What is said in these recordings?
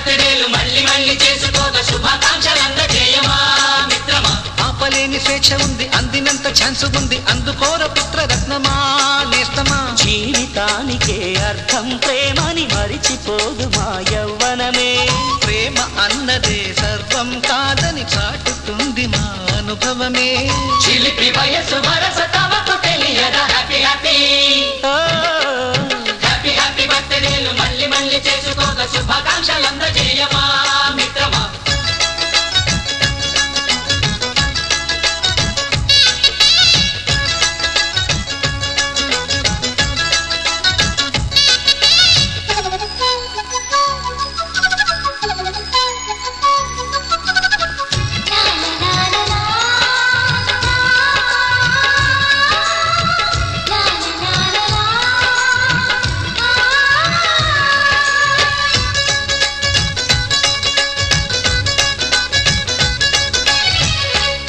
బర్త్డేలు మళ్ళీ మళ్ళీ చేసుకోగా శుభాకాంక్షలందజేయమా మిత్రమా. ఆపలేని స్వేచ్ఛ ఉంది, అందినంత ఛాన్స్ ఉంది, అందుకోర పుత్రరత్నమా నేస్తమా. జీవితానికే అర్థం ప్రేమని మరిచిపోదు మా యవ్వనమే. ప్రేమ అన్నదే సర్వం కాదని చాటుతుంది మా అనుభవమే. చిలిపి వయసు వరస తమకు తెలియదా హ్యాపీ హ్యాపీ హ్యాపీ హ్యాపీ బర్త్డేలు మళ్ళీ మళ్ళీ చేసుకోగా శుభాకాంక్షలందజేయమా మిత్రమా.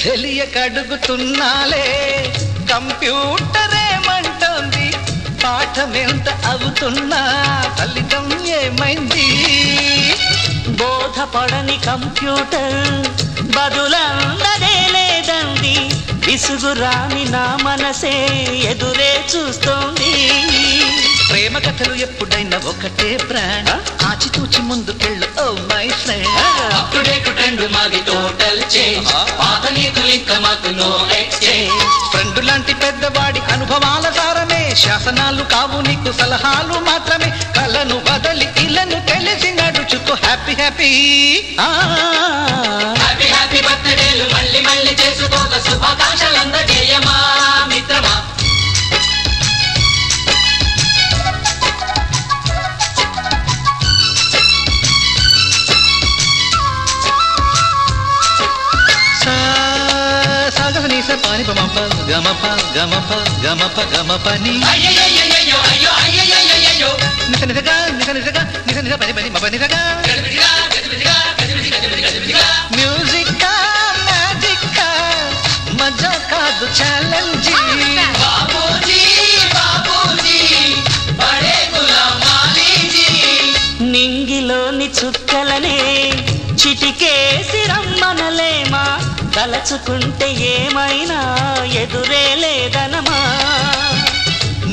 తెలియకడుగుతున్నాలే కంప్యూటరేమంటోంది, పాఠమెంత అవుతున్నా ఫలితం ఏమైంది. బోధపడని కంప్యూటర్ బదులందదే లేదండి. విసుగురాని నా మనసే ఎదురే చూస్తోంది. ప్రేమ కథలు ఎప్పుడైనా ఒకటే బ్రాండ్, ఆచితూచి ముందుకెళ్ళు oh my friend. Up to date trend మాది టోటల్ చేంజ్, పాత నీతులు ఇంకా మాకు నో ఎక్స్చేంజ్. ఫ్రెండ్ లాంటి పెద్దవాడి అనుభవాల సారమే, శాసనాలు కావు నీకు సలహాలు మాత్రమే. కలను వదలి ఇలను తెలిసి నడుచుకో హ్యాపీ హ్యాపీ హ్యాపీ హ్యాపీ బర్త్డేలు మళ్ళీ మళ్ళీ చేసుకోగా శుభాకాంక్షలందజేయమా మిత్రమా. పాని పమప గమప గమప గమప గమపని అయ్యయ్యయ్యయ్యో అయ్యో అయ్యయ్యయ్యయ్యో నిస నిసగా నిస నిసగా నిస నిస పని పని మప నిసగా. గజిబిజిగా గజిబిజిగా గజిబిజిగా గజిబిజిగా మ్యూజిక్ మ్యాజిక్ మజా కాదు ఛాలెంజ్. బాబూజీ బాబూజీ బడే గులాం మాలీజీ. నింగిలోని చుక్కలనే చిటికేసి రమ్మనలేమా, తలచుకుంటే ఏమైనా ఎదురే లేదనమా.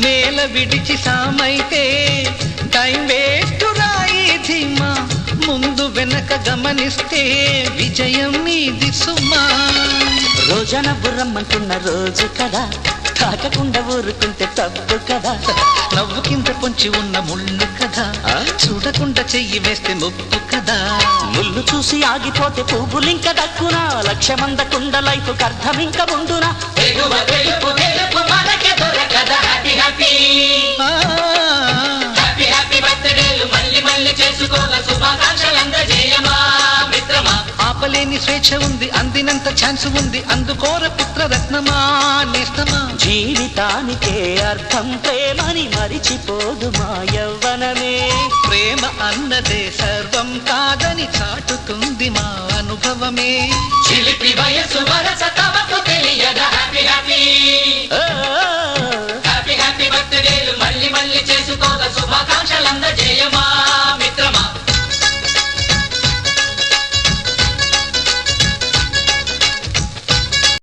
నేల విడిచి సామైతే టైం వేస్ట్ రాయి ధీమా, ముందు వెనక గమనిస్తే విజయం నీది సుమా. రోజన బుర్రమ్మంటున్న రోజు కదా, తాకకుండా ఊరుకుంటే తప్పు కదా. నవ్వుకింత పొంచి ఉన్న ముళ్ళు కదా, చూడకుండా చెయ్యి వేస్తే ముప్పు కదా. ముళ్ళు చూసి ఆగిపోతే పువ్వులింక దక్కునా, లక్ష్యమందకుండా లైఫ్ అర్థం ఇంక ఉండునా. తెలుగు తెలుగు తెలుగు మనకే దొరకదా హ్యాపీ హ్యాపీ హ్యాపీ హ్యాపీ బర్త్డేలు మళ్ళీ మళ్ళీ చేసుకోగా శుభాకాంక్షలందజేయమా మిత్రమా. ఆపలేని స్వేచ్ఛ ఉంది, అందినంత ఛాన్స్ ఉంది, అందుకోర పుత్రరత్నమా నేస్తమా. జీవితానికే అర్థం ప్రేమని మరిచిపోదు మా యవ్వనమే. ప్రేమ అన్నదే సర్వం కాదని చాటుతుంది మా అనుభవమే. చిలిపి వయసు వరస తమకు తెలియదా హ్యాపీ హ్యాపీ ఓ